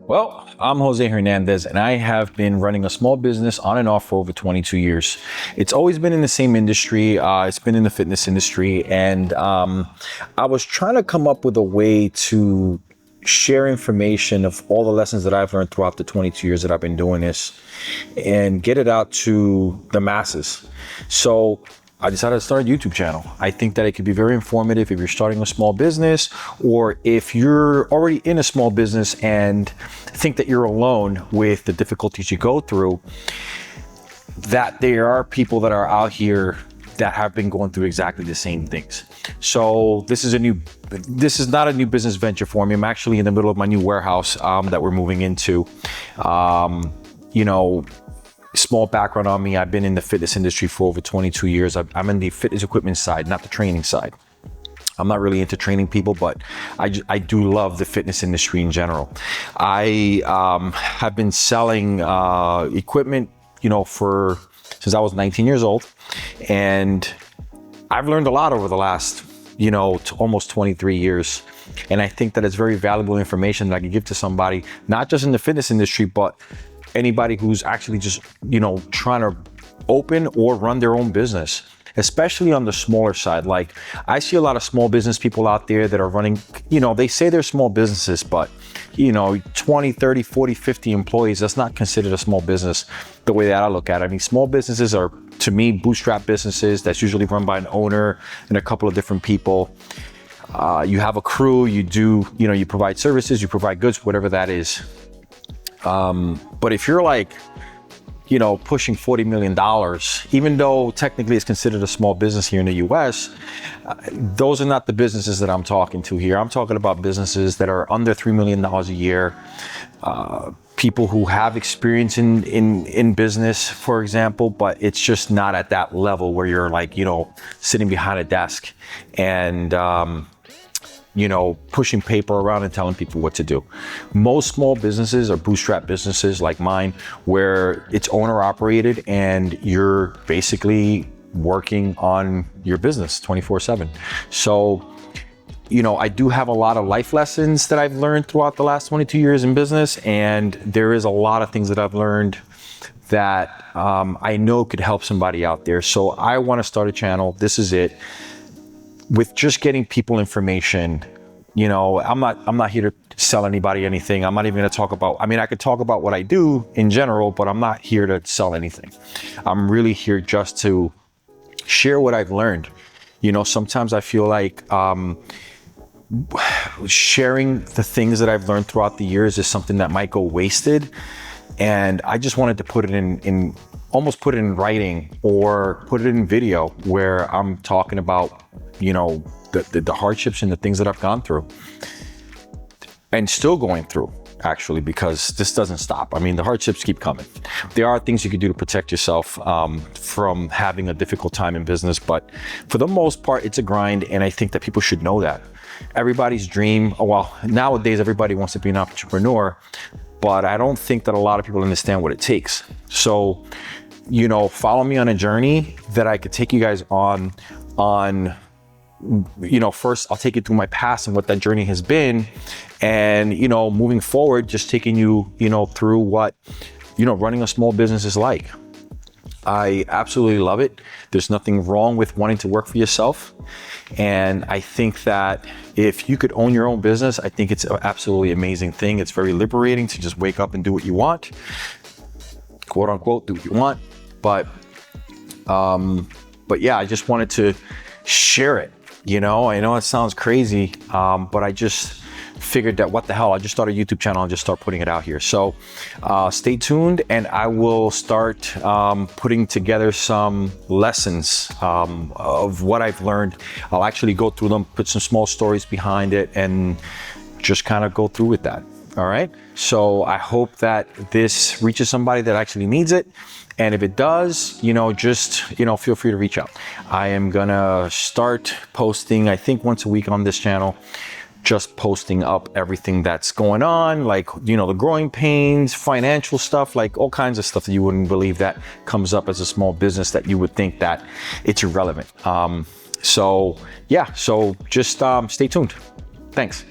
Well, I'm Jose Hernandez, and I have been running a small business on and off for over 22 years. It's always been in the same industry. It's been in the fitness industry, and I was trying to come up with a way to share information of all the lessons that I've learned throughout the 22 years that I've been doing this and get it out to the masses. So I decided to start a YouTube channel. I think that it could be very informative if you're starting a small business, or if you're already in a small business and think that you're alone with the difficulties you go through, that there are people that are out here that have been going through exactly the same things. So this is not a new business venture for me. I'm actually in the middle of my new warehouse that we're moving into. Small background on me, I've been in the fitness industry for over 22 years. I'm in the fitness equipment side, not the training side. I'm not really into training people, but I do love the fitness industry in general. I have been selling equipment, since I was 19 years old. And I've learned a lot over the last, almost 23 years. And I think that it's very valuable information that I can give to somebody, not just in the fitness industry, but anybody who's actually just, trying to open or run their own business, especially on the smaller side. Like, I see a lot of small business people out there that are running, they say they're small businesses, but 20, 30, 40, 50 employees, that's not considered a small business the way that I look at it. I mean, small businesses are, to me, bootstrap businesses that's usually run by an owner and a couple of different people. You have a crew, you provide services, you provide goods, whatever that is. But if you're pushing $40 million, even though technically it's considered a small business here in the US, those are not the businesses that I'm talking to here. I'm talking about businesses that are under $3 million a year, people who have experience in business, for example, but it's just not at that level where you're sitting behind a desk and, pushing paper around and telling people what to do. Most small businesses are bootstrap businesses like mine, where it's owner operated and you're basically working on your business 24/7. So, I do have a lot of life lessons that I've learned throughout the last 22 years in business. And there is a lot of things that I've learned that I know could help somebody out there. So I want to start a channel. This is it. With just getting people information, I'm not here to sell anybody anything. I'm not even going to talk about, I could talk about what I do in general, but I'm not here to sell anything. I'm really here just to share what I've learned. Sometimes I feel like sharing the things that I've learned throughout the years is something that might go wasted. And I just wanted to put it almost put it in writing or put it in video, where I'm talking about, the hardships and the things that I've gone through and still going through, actually, because this doesn't stop. The hardships keep coming. There are things you can do to protect yourself from having a difficult time in business, but for the most part, it's a grind. And I think that people should know that. Everybody's dream, nowadays, everybody wants to be an entrepreneur, but I don't think that a lot of people understand what it takes. So, follow me on a journey that I could take you guys on, first I'll take you through my past and what that journey has been. And, moving forward, just taking you, through what, running a small business is like. I absolutely love it. There's nothing wrong with wanting to work for yourself. And I think that if you could own your own business, I think it's an absolutely amazing thing. It's very liberating to just wake up and do what you want, quote unquote, do what you want. But yeah, I just wanted to share it. I know it sounds crazy, but I just figured that what the hell, I just start a YouTube channel and just start putting it out here. So stay tuned, and I will start putting together some lessons of what I've learned. I'll actually go through them, put some small stories behind it, and just kind of go through with that. All right. So I hope that this reaches somebody that actually needs it. And if it does, feel free to reach out. I am gonna start posting, I think, once a week on this channel, just posting up everything that's going on, the growing pains, financial stuff, all kinds of stuff that you wouldn't believe that comes up as a small business that you would think that it's irrelevant. So just stay tuned. Thanks.